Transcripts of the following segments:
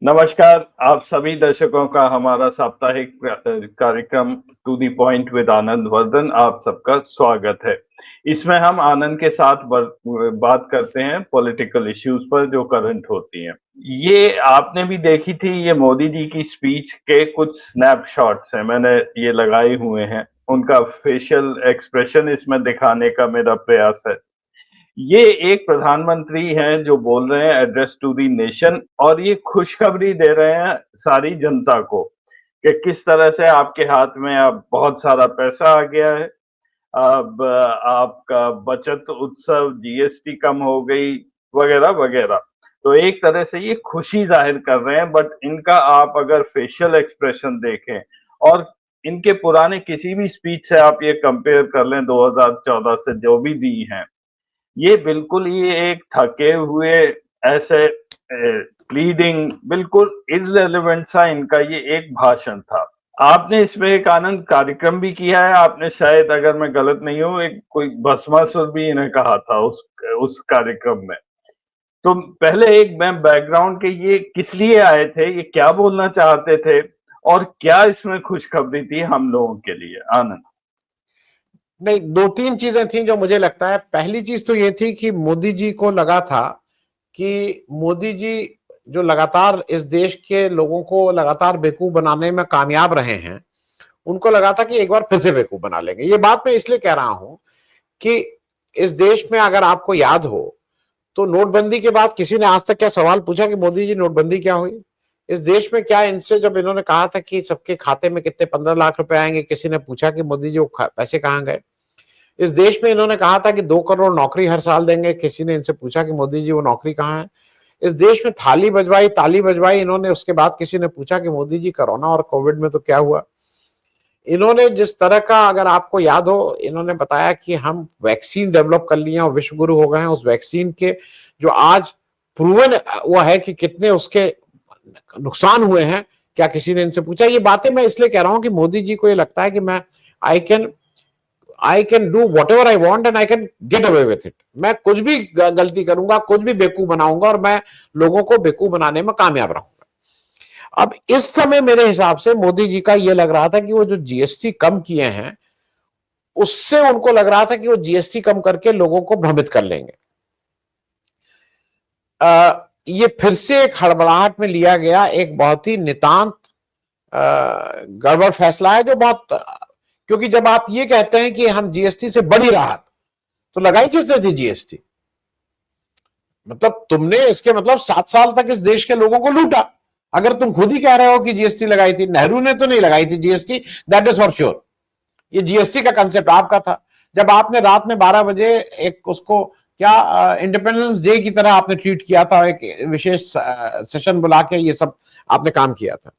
नमस्कार, आप सभी दर्शकों का हमारा साप्ताहिक कार्यक्रम to the point with Anand Vardhan आप सबका स्वागत है। इसमें हम आनंद के साथ बात करते हैं पॉलिटिकल इश्यूज पर जो करंट होती हैं। ये आपने भी देखी थी ये मोदी जी की स्पीच के कुछ स्नैपशॉट्स हैं, मैंने ये लगाए हुए हैं। उनका फेशियल एक्सप्रेशन इसमें दिखाने का मेरा प्रयास है। ये एक प्रधानमंत्री हैं जो बोल रहे हैं एड्रेस टू द नेशन और ये खुशखबरी दे रहे हैं सारी जनता को कि किस तरह से आपके हाथ में अब बहुत सारा पैसा आ गया है। अब आपका बचत उत्सव, जीएसटी कम हो गई वगैरह वगैरह। तो एक तरह से ये खुशी जाहिर कर रहे हैं, बट इनका आप अगर फेशियल एक्सप्रेशन देखें और इनके पुराने किसी भी स्पीच से आप ये कंपेयर कर लें 2014 से जो भी दी हैं, ये बिल्कुल ही एक थके हुए ऐसे प्लीडिंग बिल्कुल इर्रेलेवेंट सा इनका ये एक भाषण था। आपने इसमें एक आनंद कार्यक्रम भी किया है, आपने शायद अगर मैं गलत नहीं हूँ एक कोई भस्मासुर भी इन्हें कहा था उस कार्यक्रम में। तो पहले एक मैं बैकग्राउंड के ये किस लिए आए थे, ये क्या बोलना चाहते थे और क्या इसमें खुशखबरी थी हम लोगों के लिए? आनंद। नहीं, दो तीन चीजें थी जो मुझे लगता है। पहली चीज तो ये थी कि मोदी जी को लगा था कि मोदी जी जो लगातार इस देश के लोगों को लगातार बेवकूफ बनाने में कामयाब रहे हैं, उनको लगा था कि एक बार फिर से बेवकूफ बना लेंगे। ये बात मैं इसलिए कह रहा हूं कि इस देश में अगर आपको याद हो तो नोटबंदी के बाद किसी ने आज तक क्या सवाल पूछा कि मोदी जी नोटबंदी क्या हुई? इस देश में क्या इनसे जब इन्होंने कहा था कि सबके खाते में कितने 15 लाख रुपए आएंगे, किसी ने पूछा कि मोदी जी वो पैसे कहाँ गए? इस देश में इन्होंने कहा था कि 2 करोड़ नौकरी हर साल देंगे, किसी ने इनसे पूछा कि मोदी जी वो नौकरी कहाँ है? इस देश में थाली बजवाई, ताली बजवाई इन्होंने, उसके बाद किसी ने पूछा कि मोदी जी कोरोना और कोविड में तो क्या हुआ? इन्होंने जिस तरह का, अगर आपको याद हो, इन्होंने बताया कि हम वैक्सीन डेवलप कर लिए हैं और विश्व गुरु हो गए हैं। उस वैक्सीन के जो आज प्रूवन वो है कि कितने उसके नुकसान हुए हैं, क्या किसी ने इनसे पूछा? ये बातें मैं इसलिए कह रहा हूं कि मोदी जी को ये लगता है कि मैं I can do what ever I want and I can get away with it. मैं कुछ भी गलती करूंगा, कुछ भी बेवकूफ बनाऊंगा और मैं लोगों को बेवकूफ बनाने में कामयाब रहूंगा। अब इस समय मेरे हिसाब से मोदी जी का यह लग रहा था कि वो जो जीएसटी कम किए हैं, उससे उनको लग रहा था कि वो जीएसटी कम करके लोगों को भ्रमित कर लेंगे। ये फिर से एक हड़बड़ाहट में लिया गया एक बहुत ही नितांत गड़बड़ फैसला है, जो बहुत, क्योंकि जब आप ये कहते हैं कि हम जीएसटी से बड़ी राहत, तो लगाई किसने थी जीएसटी? मतलब तुमने इसके मतलब 7 साल तक इस देश के लोगों को लूटा। अगर तुम खुद ही कह रहे हो कि जीएसटी लगाई थी, नेहरू ने तो नहीं लगाई थी GST, that is for sure. ये जीएसटी का कंसेप्ट आपका था। जब आपने रात में 12 बजे एक उसको क्या इंडिपेंडेंस डे की तरह आपने ट्वीट किया था, एक विशेष सेशन बुला के ये सब आपने काम किया था।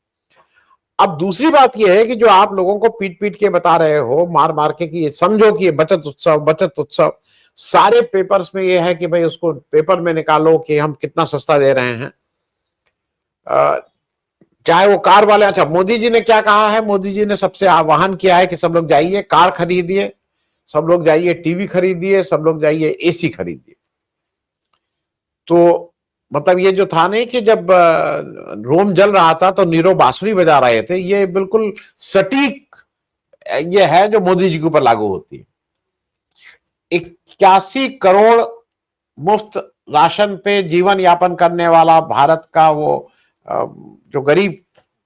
अब दूसरी बात यह है कि जो आप लोगों को पीट पीट के बता रहे हो, मार मार के, कि ये समझो कि ये बचत उत्सव, बचत उत्सव, सारे पेपर्स में ये है कि भाई उसको पेपर में निकालो कि हम कितना सस्ता दे रहे हैं। चाहे वो कार वाले, अच्छा मोदी जी ने क्या कहा है? मोदी जी ने सबसे आह्वान किया है कि सब लोग जाइए कार खरीदिए, सब लोग जाइए टीवी खरीदिए, सब लोग जाइए एसी खरीदिए। तो मतलब ये जो था नहीं कि जब रोम जल रहा था तो नीरो बांसुरी बजा रहे थे, ये बिल्कुल सटीक ये है जो मोदी जी के ऊपर लागू होती है। 81 करोड़ मुफ्त राशन पे जीवन यापन करने वाला भारत का वो जो गरीब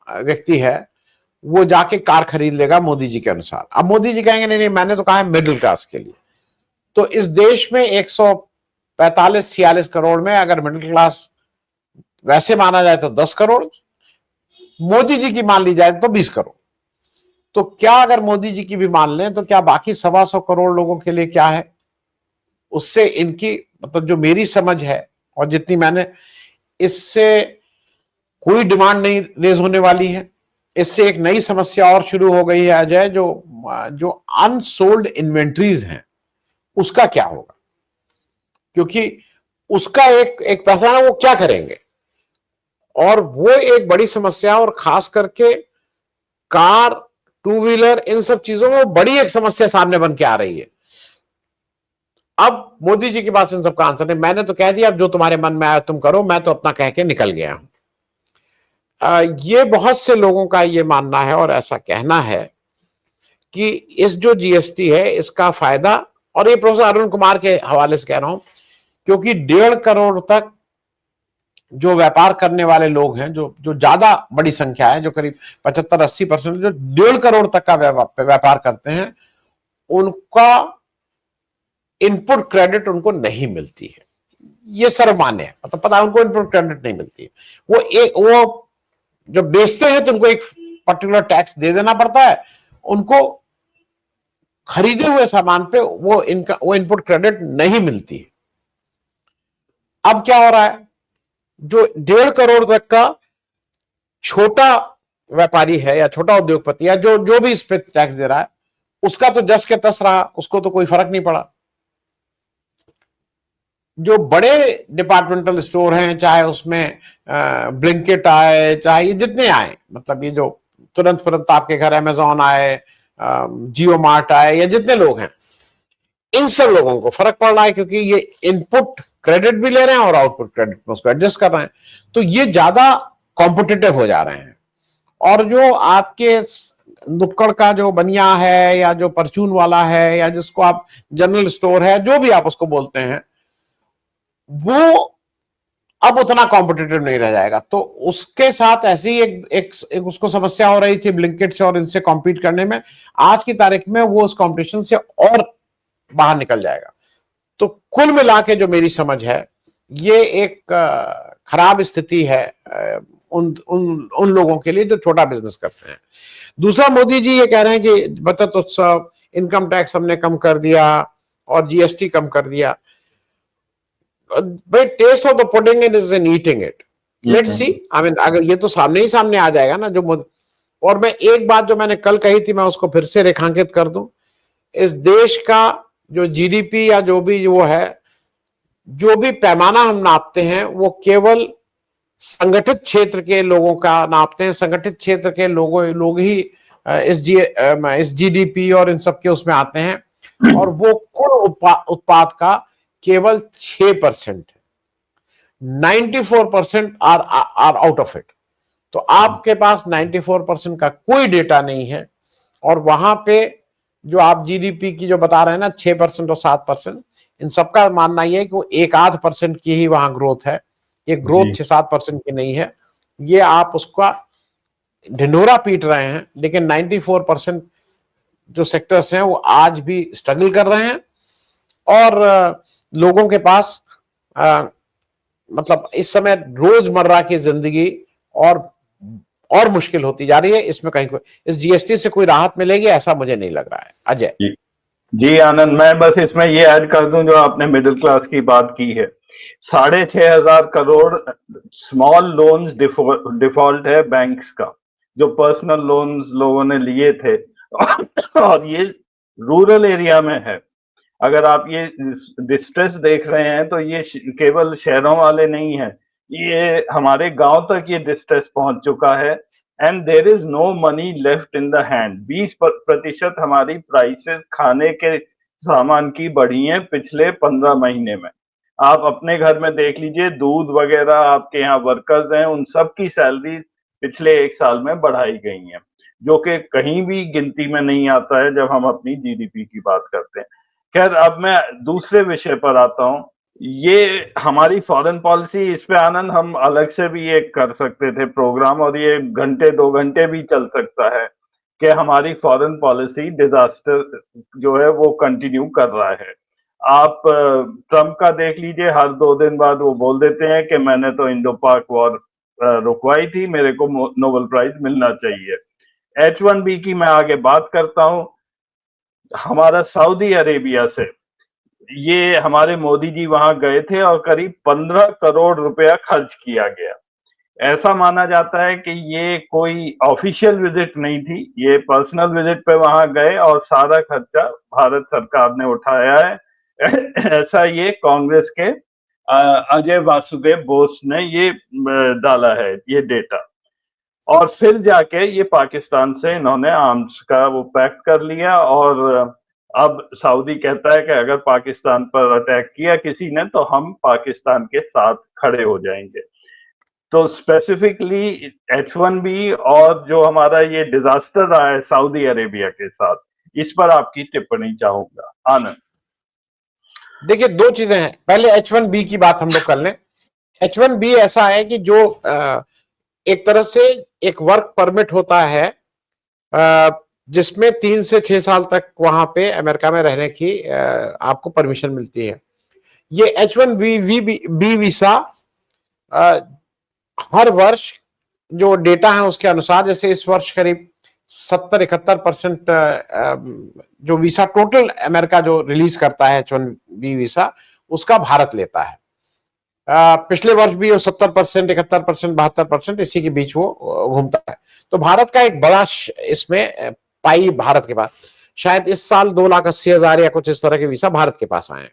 व्यक्ति है, वो जाके कार खरीद लेगा मोदी जी के अनुसार। अब मोदी जी कहेंगे नहीं नहीं, मैंने तो कहा है मिडिल क्लास के लिए। तो इस देश में 145-46 करोड़ में अगर मिडिल क्लास वैसे माना जाए तो 10 करोड़, मोदी जी की मान ली जाए तो 20 करोड़। तो क्या अगर मोदी जी की भी मान लें तो क्या बाकी 125 करोड़ लोगों के लिए क्या है? उससे इनकी, मतलब जो मेरी समझ है और जितनी मैंने, इससे कोई डिमांड नहीं रेज होने वाली है। इससे एक नई समस्या और शुरू हो गई है अजय, जो अनसोल्ड इन्वेंट्रीज हैं उसका क्या होगा? क्योंकि उसका एक पैसा ना, वो क्या करेंगे? और वो एक बड़ी समस्या, और खास करके कार, टू व्हीलर, इन सब चीजों में बड़ी एक समस्या सामने बन के आ रही है। अब मोदी जी के पास इन सबका आंसर नहीं। मैंने तो कह दिया अब जो तुम्हारे मन में आया तुम करो, मैं तो अपना कह के निकल गया हूं। ये बहुत से लोगों का ये मानना है और ऐसा कहना है कि इस जो जीएसटी है इसका फायदा, और ये प्रोफेसर अरुण कुमार के हवाले से कह रहा हूं, क्योंकि 1.5 करोड़ तक जो व्यापार करने वाले लोग हैं, जो जो ज्यादा बड़ी संख्या है, जो करीब 75-80% जो 1.5 करोड़ तक का व्यापार करते हैं, उनका इनपुट क्रेडिट उनको नहीं मिलती है। ये सर्वमान्य है, मतलब पता है उनको इनपुट क्रेडिट नहीं मिलती है। वो जब बेचते हैं तो उनको एक पर्टिकुलर टैक्स दे देना पड़ता है, उनको खरीदे हुए सामान पे वो इनपुट क्रेडिट नहीं मिलती है। अब क्या हो रहा है, जो 1.5 करोड़ तक का छोटा व्यापारी है या छोटा उद्योगपति या जो जो भी इस पे टैक्स दे रहा है, उसका तो जस के तस रहा, उसको तो कोई फर्क नहीं पड़ा। जो बड़े डिपार्टमेंटल स्टोर हैं, चाहे उसमें ब्लिंकिट आए, चाहे ये जितने आए, मतलब ये जो तुरंत आपके घर अमेजोन आए, जियो मार्ट आए, या जितने लोग हैं, इन सब लोगों को फर्क पड़ रहा है, क्योंकि ये इनपुट क्रेडिट भी ले रहे हैं और आउटपुट क्रेडिट में उसको एडजस्ट कर रहे हैं, तो ये ज्यादा कॉम्पिटिटिव हो जा रहे हैं। और जो आपके नुक्कड़ का जो बनिया है, या जो परचून वाला है, या जिसको आप जनरल स्टोर है, जो भी आप उसको बोलते हैं, वो अब उतना कॉम्पिटिटिव नहीं रह जाएगा। तो उसके साथ ऐसी एक उसको समस्या हो रही थी ब्लिंकिट से और इनसे कॉम्पीट करने में। आज की तारीख में वो उस कॉम्पिटिशन से और बाहर निकल जाएगा। तो कुल मिला के जो मेरी समझ है, ये एक खराब स्थिति है उन लोगों के लिए जो छोटा बिजनेस करते हैं। दूसरा, मोदी जी ये कह रहे हैं कि बचत उत्सव, इनकम टैक्स हमने कम कर दिया और जीएसटी कम कर दिया। भाई, test of the pudding is in eating it, let's see. I mean, अगर ये तो सामने ही सामने आ जाएगा ना जो और मैं एक बात जो मैंने कल कही थी, मैं उसको फिर से रेखांकित कर दूं। इस देश का जो जीडीपी या जो भी वो है, जो भी पैमाना हम नापते हैं, वो केवल संगठित क्षेत्र के लोगों का नापते हैं। संगठित क्षेत्र के लोग ही इस जीडीपी और इन सब के उसमें आते हैं, और वो कुल उत्पाद का केवल 6% है। 94% आर आउट ऑफ इट। तो आपके पास 94% का कोई डेटा नहीं है, और वहां पे जो आप जीडीपी की जो बता रहे हैं ना, 6% और 7%, इन सबका मानना यह है कि वो 1-8% की ही वहां ग्रोथ है। ये ग्रोथ 6-7% की नहीं है। ये आप उसका ढिंढोरा पीट रहे हैं, लेकिन 94% जो सेक्टर्स हैं वो आज भी स्ट्रगल कर रहे हैं, और लोगों के पास मतलब इस समय रोजमर्रा की जिंदगी और मुश्किल होती जा रही है। इसमें कहीं इस जीएसटी से कोई राहत मिलेगी ऐसा मुझे नहीं लग रहा है। अजय जी आनंद, मैं बस इसमें ये ऐड कर दूं, जो आपने मिडिल क्लास की बात की है, 6,500 करोड़ स्मॉल लोन्स डिफॉल्ट है बैंक्स का, जो पर्सनल लोन्स लोगों ने लिए थे और ये रूरल एरिया में है। अगर आप ये डिस्ट्रेस देख रहे हैं तो ये केवल शहरों वाले नहीं है, ये हमारे गांव तक ये डिस्ट्रेस पहुंच चुका है। And there is no money left in the hand. 20% हमारी प्राइसेस खाने के सामान की बढ़ी है पिछले 15 महीने में। आप अपने घर में देख लीजिए, दूध वगैरह, आपके यहाँ वर्कर्स हैं, उन सब की सैलरी पिछले 1 साल में बढ़ाई गई है, जो कि कहीं भी गिनती में नहीं आता है जब हम अपनी जीडीपी की बात करते हैं। खैर, अब मैं दूसरे विषय पर आता हूं। ये हमारी फॉरेन पॉलिसी, इस पे आनंद हम अलग से भी एक कर सकते थे प्रोग्राम, और ये घंटे 2 घंटे भी चल सकता है कि हमारी फॉरेन पॉलिसी डिजास्टर जो है वो कंटिन्यू कर रहा है। आप ट्रंप का देख लीजिए, हर 2 दिन बाद वो बोल देते हैं कि मैंने तो इंडो पाक वॉर रुकवाई थी, मेरे को नोबेल प्राइज मिलना चाहिए। H1B की मैं आगे बात करता हूं। हमारा सऊदी अरेबिया से, ये हमारे मोदी जी वहां गए थे और करीब 15 करोड़ रुपया खर्च किया गया। ऐसा माना जाता है कि ये कोई ऑफिशियल विजिट नहीं थी, ये पर्सनल विजिट पे वहां गए और सारा खर्चा भारत सरकार ने उठाया है। ऐसा ये कांग्रेस के अजय वासुदेव बोस ने ये डाला है, ये डेटा। और फिर जाके ये पाकिस्तान से इन्होंने आर्म्स का वो पैक्ट कर लिया, और अब सऊदी कहता है कि अगर पाकिस्तान पर अटैक किया किसी ने तो हम पाकिस्तान के साथ खड़े हो जाएंगे। तो स्पेसिफिकली H1B और जो हमारा ये डिजास्टर रहा है सऊदी अरेबिया के साथ, इस पर आपकी टिप्पणी चाहूंगा। आनंद। देखिए, दो चीजें हैं। पहले H1B की बात हम लोग कर लें। H1B ऐसा है कि जो एक तरह से एक वर्क परमिट होता है जिसमें 3 से 6 साल तक वहां पे अमेरिका में रहने की आपको परमिशन मिलती है। ये H1B वीसा हर वर्ष जो डेटा है उसके अनुसार, जैसे इस वर्ष करीब 70-71% जो वीसा टोटल अमेरिका जो रिलीज करता है H1B वीसा, उसका भारत लेता है। पिछले वर्ष भी वो 70%, 71%, 72% इसी के बीच वो घूमता है। तो भारत का एक बड़ा इसमें पाई भारत के पास, शायद इस साल 2,80,000 या कुछ इस तरह के वीसा भारत के पास आए हैं।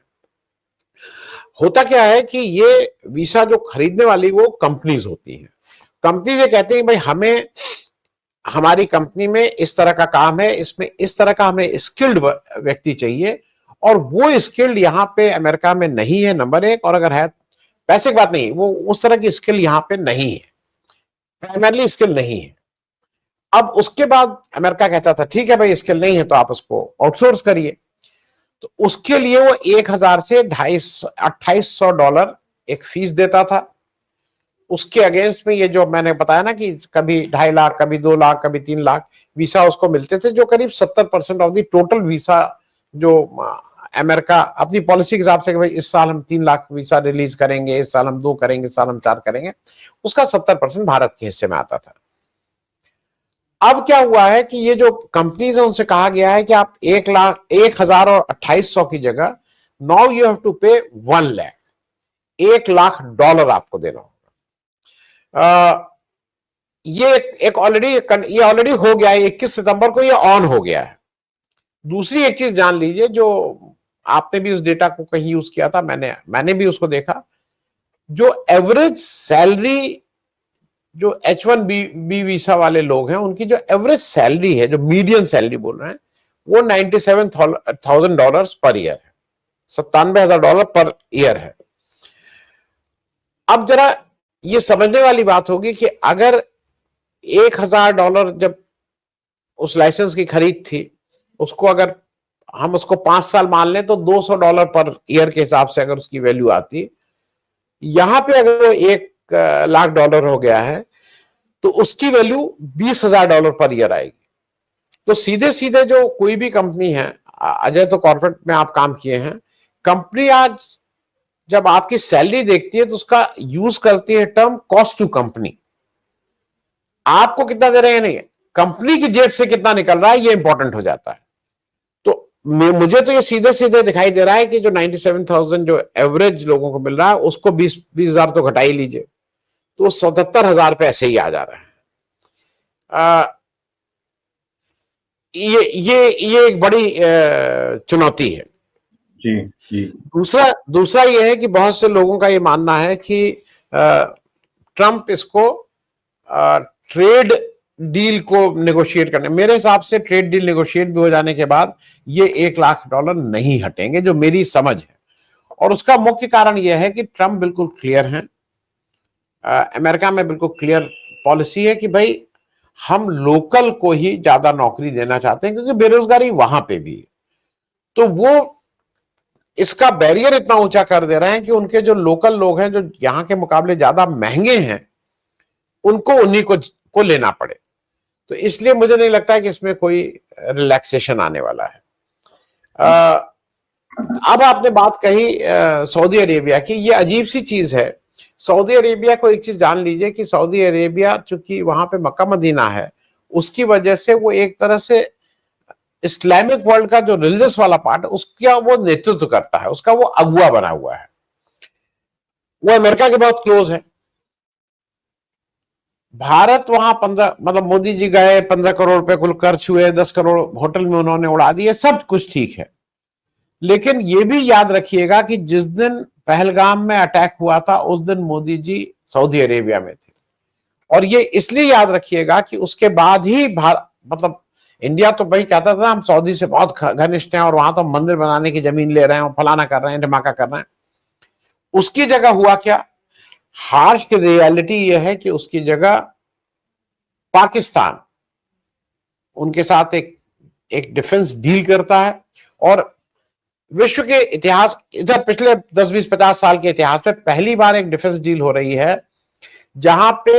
होता क्या है कि ये वीसा जो खरीदने वाली वो कंपनीज होती हैं। कंपनी ये कहते हैं भाई हमें, हमारी कंपनी में इस तरह का काम है, इसमें इस तरह का हमें स्किल्ड व्यक्ति चाहिए, और वो स्किल्ड यहाँ पे अमेरिका में नहीं है, नंबर एक, और अगर है, पैसे की बात नहीं, वो उस तरह की स्किल यहाँ पे नहीं है, प्राइमरली स्किल नहीं है। अब उसके बाद अमेरिका कहता था ठीक है भाई स्किल नहीं है तो आप उसको आउटसोर्स करिए। तो उसके लिए वो 1,000 से $2,800 एक फीस देता था। उसके अगेंस्ट में ये जो मैंने बताया ना कि कभी 2.5 लाख, कभी 2 लाख, कभी 3 लाख वीसा उसको मिलते थे, जो करीब 70% ऑफ द टोटल वीसा जो अमेरिका अपनी पॉलिसी के हिसाब से कि भाई इस साल हम 3 लाख वीसा रिलीज करेंगे, इस साल हम 2 करेंगे, इस साल हम 4 करेंगे, उसका 70% भारत के हिस्से में आता था। अब क्या हुआ है कि ये जो कंपनीज है उनसे कहा गया है कि आप 1,000 और 2,800 की जगह नाउ यू हैव टू पे 1 लाख, $1,00,000 आपको देना होगा। ये एक ऑलरेडी हो गया है, 21 सितंबर को ये ऑन हो गया है। दूसरी एक चीज जान लीजिए, जो आपने भी उस डेटा को कहीं यूज किया था, मैंने भी उसको देखा, जो एवरेज सैलरी जो H1B वीसा वाले लोग हैं उनकी जो एवरेज सैलरी है, जो मीडियन सैलरी बोल रहे हैं, वो $97,000 पर ईयर है, $97,000 पर ईयर है। अब जरा ये समझने वाली बात होगी कि अगर $1,000 जब उस लाइसेंस की खरीद थी, उसको अगर हम उसको 5 साल मान लें तो $200 पर ईयर के हिसाब से अगर उसकी वैल्यू आती, यहां पे अगर वो $1,00,000 हो गया है तो उसकी वैल्यू $20,000 पर ईयर आएगी। तो सीधे सीधे जो कोई भी कंपनी है, अजय तो कॉर्पोरेट में आप काम किए हैं, कंपनी आज जब आपकी सैलरी देखती है तो उसका यूज करती है टर्म कॉस्ट टू कंपनी। आपको कितना दे रहे हैं, नहीं, कंपनी की जेब से कितना निकल रहा है ये इंपॉर्टेंट हो जाता है। तो मुझे तो ये सीधे सीधे दिखाई दे रहा है कि जो 97,000 जो एवरेज लोगों को मिल रहा है उसको 20,000 तो घटा ही लीजिए, तो 77,000 पे ऐसे ही आ जा रहा है। ये एक बड़ी चुनौती है। जी जी। दूसरा ये है कि बहुत से लोगों का ये मानना है कि ट्रंप इसको ट्रेड डील को नेगोशिएट करने, मेरे हिसाब से ट्रेड डील नेगोशिएट भी हो जाने के बाद ये $1,00,000 नहीं हटेंगे, जो मेरी समझ है। और उसका मुख्य कारण यह है कि ट्रंप बिल्कुल क्लियर हैं, अमेरिका में बिल्कुल क्लियर पॉलिसी है कि भाई हम लोकल को ही ज्यादा नौकरी देना चाहते हैं, क्योंकि बेरोजगारी वहां पे भी है। तो वो इसका बैरियर इतना ऊंचा कर दे रहे हैं कि उनके जो लोकल लोग हैं, जो यहाँ के मुकाबले ज्यादा महंगे हैं, उनको उन्हीं को लेना पड़े। तो इसलिए मुझे नहीं लगता है कि इसमें कोई रिलैक्सेशन आने वाला है। अब आपने बात कही सऊदी अरेबिया की, ये अजीब सी चीज है। सऊदी अरेबिया को एक चीज जान लीजिए कि सऊदी अरेबिया चूंकि वहां पे मक्का मदीना है, उसकी वजह से वो एक तरह से इस्लामिक वर्ल्ड का जो रिलीजियस वाला पार्ट उसका वो नेतृत्व करता है, उसका वो अगुआ बना हुआ है। वो अमेरिका के बहुत क्लोज है। भारत वहां 15, मतलब मोदी जी गए, 15 करोड़ रुपए कुल खर्च हुए, 10 करोड़ होटल में उन्होंने उड़ा दिए, सब कुछ ठीक है। लेकिन ये भी याद रखिएगा कि जिस दिन पहलगाम में अटैक हुआ था उस दिन मोदी जी सऊदी अरेबिया में थे। और ये इसलिए याद रखिएगा कि उसके बाद ही मतलब इंडिया तो भाई कहता था हम सऊदी से बहुत घनिष्ठ हैं और वहां तो मंदिर बनाने की जमीन ले रहे हैं और फलाना कर रहे हैं, धमाका कर रहे हैं। उसकी जगह हुआ क्या, हार्श की रियलिटी यह है कि उसकी जगह पाकिस्तान उनके साथ एक डिफेंस डील करता है। और विश्व के इतिहास, इधर पिछले 10-20-50 साल के इतिहास में पहली बार एक डिफेंस डील हो रही है जहां पे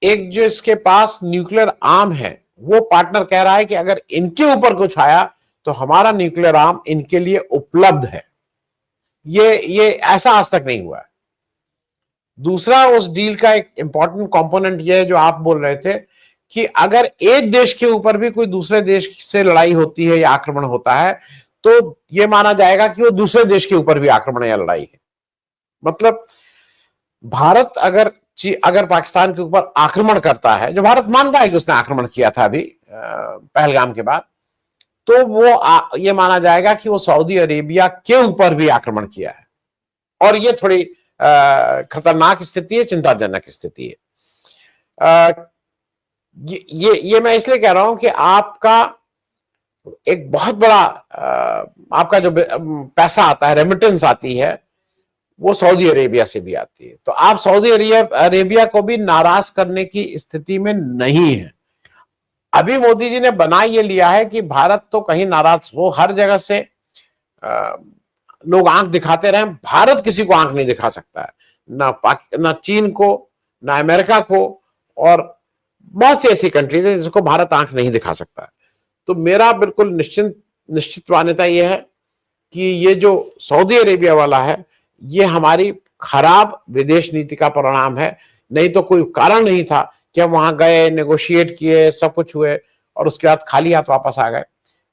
एक जो इसके पास न्यूक्लियर आर्म है वो पार्टनर कह रहा है कि अगर इनके ऊपर कुछ आया तो हमारा न्यूक्लियर आर्म इनके लिए उपलब्ध है। ये ऐसा आज तक नहीं हुआ है। दूसरा, उस डील का एक इंपॉर्टेंट कंपोनेंट यह है जो आप बोल रहे थे कि अगर एक देश के ऊपर भी कोई दूसरे देश से लड़ाई होती है या आक्रमण होता है तो यह माना जाएगा कि वो दूसरे देश के ऊपर भी आक्रमण या लड़ाई है। मतलब भारत अगर पाकिस्तान के ऊपर आक्रमण करता है, जो भारत मानता है कि उसने आक्रमण किया था अभी पहलगाम के बाद, तो वो ये माना जाएगा कि वो सऊदी अरेबिया के ऊपर भी आक्रमण किया है। और ये थोड़ी खतरनाक स्थिति है, चिंताजनक स्थिति है। ये मैं इसलिए कह रहा हूं कि आपका एक बहुत बड़ा आपका जो पैसा आता है, रेमिटेंस आती है, वो सऊदी अरेबिया से भी आती है। तो आप सऊदी अरेबिया को भी नाराज करने की स्थिति में नहीं है। अभी मोदी जी ने बना ये लिया है कि भारत तो कहीं नाराज हो, हर जगह से लोग आंख दिखाते रहे, भारत किसी को आंख नहीं दिखा सकता है, ना चीन को, ना अमेरिका को, और बहुत सी ऐसी कंट्रीज है जिसको भारत आंख नहीं दिखा सकता है। तो मेरा बिल्कुल निश्चित मान्यता यह है कि ये जो सऊदी अरेबिया वाला है ये हमारी खराब विदेश नीति का परिणाम है। नहीं तो कोई कारण नहीं था कि हम वहां गए, नेगोशिएट किए, सब कुछ हुए और उसके बाद खाली हाथ वापस आ गए।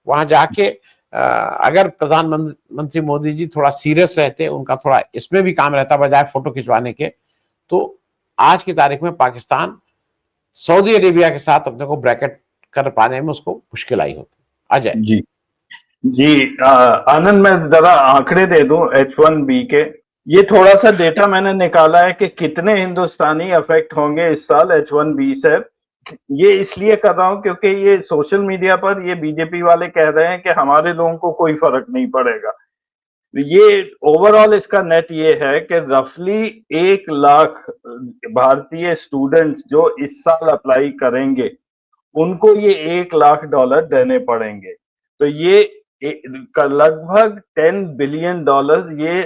वहां जाके अगर प्रधानमंत्री मोदी जी थोड़ा सीरियस रहते, उनका थोड़ा इसमें भी काम रहता बजाय फोटो खिंचवाने के, तो आज की तारीख में पाकिस्तान सऊदी अरेबिया के साथ अपने को ब्रैकेट कर पाने में उसको मुश्किल आई होती। अजय जी जी, आनंद, मैं जरा आंकड़े दे दूं H1B के। ये थोड़ा सा डेटा मैंने निकाला है कि कितने हिंदुस्तानी अफेक्ट होंगे इस साल H1B से। ये इसलिए कर रहा हूं क्योंकि ये सोशल मीडिया पर ये बीजेपी वाले कह रहे हैं कि हमारे लोगों को कोई फर्क नहीं पड़ेगा। ये ओवरऑल इसका नेट ये है कि रफली 1 लाख भारतीय स्टूडेंट्स जो इस साल अप्लाई करेंगे उनको ये $1 लाख देने पड़ेंगे। तो ये लगभग $10 बिलियन ये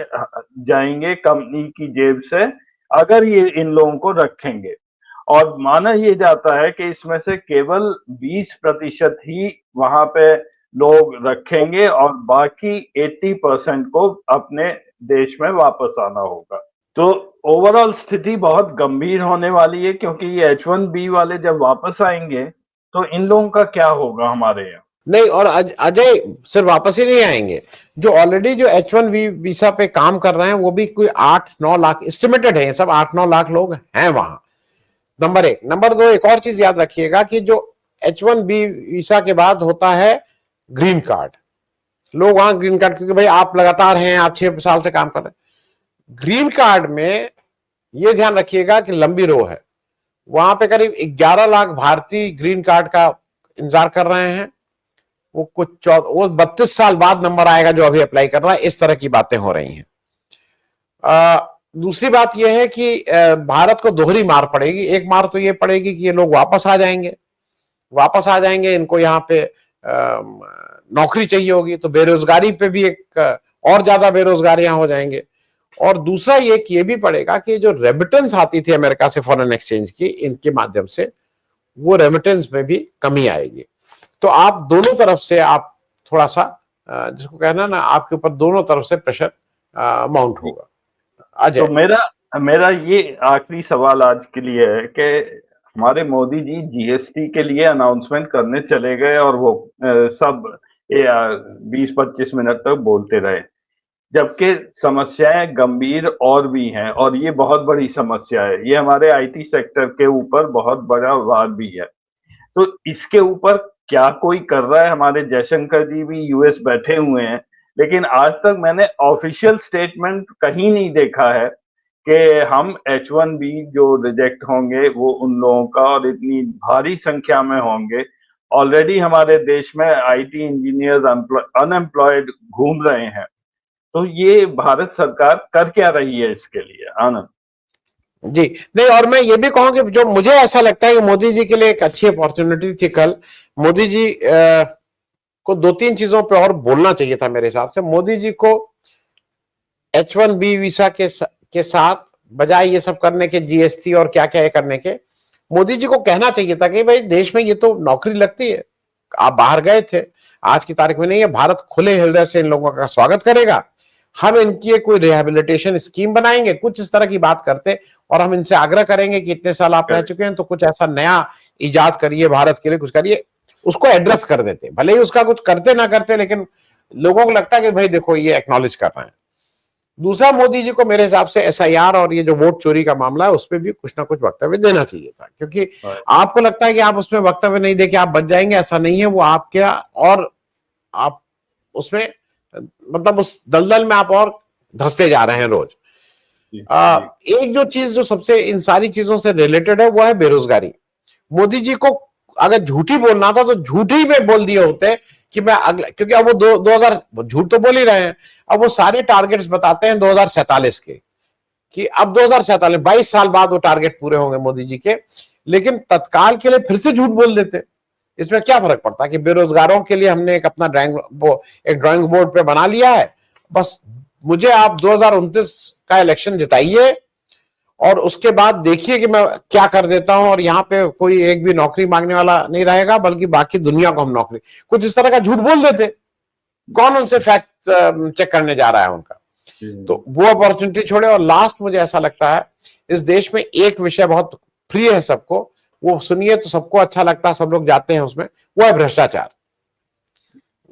जाएंगे कंपनी की जेब से अगर ये इन लोगों को रखेंगे। और माना ये जाता है कि इसमें से केवल 20% ही वहां पे लोग रखेंगे और बाकी 80% को अपने देश में वापस आना होगा। तो ओवरऑल स्थिति बहुत गंभीर होने वाली है क्योंकि ये H1B वाले जब वापस आएंगे तो इन लोगों का क्या होगा हमारे यहाँ। नहीं, और अजय सिर्फ वापस ही नहीं आएंगे, जो ऑलरेडी जो H1B वीसा पे काम कर रहे हैं वो भी कोई 8-9 लाख एस्टिमेटेड है, ये सब 8-9 लाख लोग हैं वहां। नंबर एक। नंबर दो, एक और चीज याद रखिएगा कि जो H1B वीसा के बाद होता है ग्रीन कार्ड। लोग वहां ग्रीन कार्ड, क्योंकि भाई आप लगातार हैं, आप 6 साल से काम कर रहे हैं। ग्रीन कार्ड में ये ध्यान रखिएगा कि लंबी रो है। वहां पे करीब 11 लाख भारतीय ग्रीन कार्ड का इंतजार कर रहे हैं। वो 32 साल बाद नंबर आएगा जो अभी अप्लाई कर रहा है। इस तरह की बातें हो रही हैं। दूसरी बात यह है कि भारत को दोहरी मार पड़ेगी। एक मार तो ये पड़ेगी कि ये लोग वापस आ जाएंगे, इनको यहाँ पे नौकरी चाहिए होगी, तो बेरोजगारी पे भी एक और ज्यादा बेरोजगार यहाँ हो जाएंगे। और दूसरा ये भी पड़ेगा कि जो रेमिटेंस आती थी अमेरिका से फॉरेन एक्सचेंज की, इनके माध्यम से वो रेमिटेंस में भी कमी आएगी। तो आप दोनों तरफ से आप थोड़ा सा जिसको कहना ना, आपके ऊपर दोनों तरफ से प्रेशर माउंट होगा। अजय, तो मेरा ये आखिरी सवाल आज के लिए है कि हमारे मोदी जी GST के लिए अनाउंसमेंट करने चले गए और वो सब 20-25 मिनट तक बोलते रहे, जबकि समस्याएं गंभीर और भी हैं और ये बहुत बड़ी समस्या है। ये हमारे IT सेक्टर के ऊपर बहुत बड़ा वार भी है। तो इसके ऊपर क्या कोई कर रहा है? हमारे जयशंकर जी भी US बैठे हुए हैं, लेकिन आज तक मैंने ऑफिशियल स्टेटमेंट कहीं नहीं देखा है कि हम H1B जो रिजेक्ट होंगे वो उन लोगों का और इतनी भारी संख्या में होंगे। ऑलरेडी हमारे देश में IT इंजीनियर्स अनएम्प्लॉयड घूम रहे हैं। तो ये भारत सरकार कर क्या रही है इसके लिए, आनंद? जी, नहीं, और मैं ये भी कहूं कि जो मुझे ऐसा लगता है कि मोदी जी के लिए एक अच्छी अपॉर्चुनिटी थी कल। मोदी जी को दो तीन चीजों पे और बोलना चाहिए था मेरे हिसाब से। मोदी जी को H1B वीसा के साथ बजाय ये सब करने के, जीएसटी और क्या क्या करने के, मोदी जी को कहना चाहिए था कि भाई देश में ये तो नौकरी लगती है, आप बाहर गए थे, आज की तारीख में नहीं है, भारत खुले हृदय से इन लोगों का स्वागत करेगा, हम इनकी कोई रिहेबिलिटेशन स्कीम बनाएंगे, कुछ इस तरह की बात करते। और हम इनसे आग्रह करेंगे कि इतने साल आप रह चुके हैं तो कुछ ऐसा नया इजाद करिए, भारत के लिए कुछ करिए, उसको एड्रेस कर देते। भले ही उसका कुछ करते ना करते, लेकिन लोगों को लगता है कि भाई देखो ये एक्नॉलेज कर रहे हैं। दूसरा, मोदी जी को मेरे हिसाब से एसआईआर और ये जो वोट चोरी का मामला है उस पर भी कुछ ना कुछ वक्तव्य देना चाहिए था, क्योंकि आपको लगता है कि आप उसमें वक्तव्य नहीं देके आप बच जाएंगे, ऐसा नहीं है। वो आपके, और आप उसमें मतलब उस दलदल में आप और धंसते जा रहे हैं रोज। एक जो चीज जो सबसे इन सारी चीजों से रिलेटेड है वो है बेरोजगारी। मोदी जी को अगर झूठी बोलना था तो झूठी में बोल दिए होते कि मैं अगले, क्योंकि अब वो 2000 झूठ तो बोल ही रहे हैं, अब वो सारे टारगेट्स बताते हैं 2047 के, कि अब 2047 22 साल बाद वो टारगेट पूरे होंगे मोदी जी के, लेकिन तत्काल के लिए फिर से झूठ बोल देते। इसमें क्या फर्क पड़ता है कि बेरोजगारों के लिए हमने एक अपना ड्राइंग बोर्ड पे बना लिया है, बस मुझे आप 2029 का इलेक्शन जिताइए और उसके बाद देखिए कि मैं क्या कर देता हूं, और यहाँ पे कोई एक भी नौकरी मांगने वाला नहीं रहेगा, बल्कि बाकी दुनिया को हम नौकरी, कुछ इस तरह का झूठ बोल देते। कौन उनसे फैक्ट चेक करने जा रहा है उनका? तो वो अपॉर्चुनिटी छोड़े। और लास्ट, मुझे ऐसा लगता है इस देश में एक विषय बहुत प्रिय है सबको, वो सुनिए तो सबको अच्छा लगता है, सब लोग जाते हैं उसमें, वो है भ्रष्टाचार।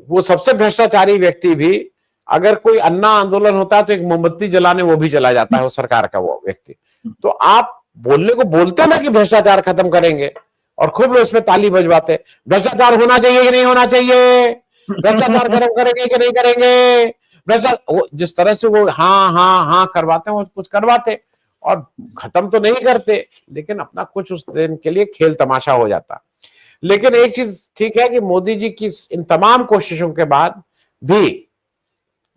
वो सबसे भ्रष्टाचारी व्यक्ति भी, अगर कोई अन्ना आंदोलन होता है तो एक मोमबत्ती जलाने वो भी चला जाता है, वो सरकार का वो व्यक्ति। तो आप बोलने को बोलते ना कि भ्रष्टाचार खत्म करेंगे, और खूब लोग इसमें ताली बजवाते, भ्रष्टाचार होना चाहिए कि नहीं होना चाहिए, भ्रष्टाचार खत्म करेंगे कि नहीं करेंगे, भ्रष्टाचार, जिस तरह से वो हाँ हाँ हाँ करवाते हैं, वो कुछ करवाते और खत्म तो नहीं करते, लेकिन अपना कुछ उस दिन के लिए खेल तमाशा हो जाता। लेकिन एक चीज ठीक है कि मोदी जी की इन तमाम कोशिशों के बाद भी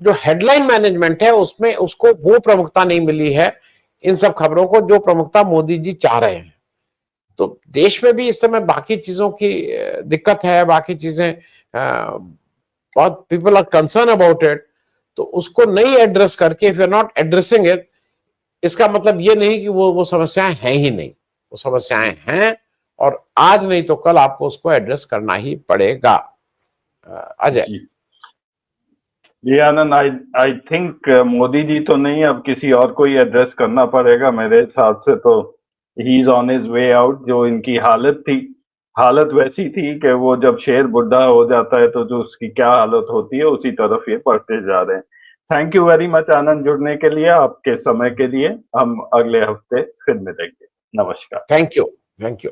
जो हेडलाइन मैनेजमेंट है उसमें उसको वो प्रमुखता नहीं मिली है इन सब खबरों को जो प्रमुखता मोदी जी चाह रहे हैं। तो देश में भी इस समय बाकी चीजों की दिक्कत है, बाकी चीजें बहुत people are concern about it, तो उसको नहीं एड्रेस करके, if you are not addressing it, इसका मतलब ये नहीं कि वो समस्याएं हैं ही नहीं, वो समस्याएं हैं, और आज नहीं तो कल आपको उसको एड्रेस करना ही पड़ेगा। अजय। जी आनंद, आई थिंक मोदी जी तो नहीं, अब किसी और को ही एड्रेस करना पड़ेगा मेरे हिसाब से। तो he is on his way out. जो इनकी हालत थी, हालत वैसी थी कि वो जब शेर बुढ़ा हो जाता है तो जो उसकी क्या हालत होती है उसी तरफ ये बढ़ते जा रहे हैं। थैंक यू वेरी मच आनंद, जुड़ने के लिए, आपके समय के लिए। हम अगले हफ्ते फिर मिलेंगे। नमस्कार। Thank you. Thank you.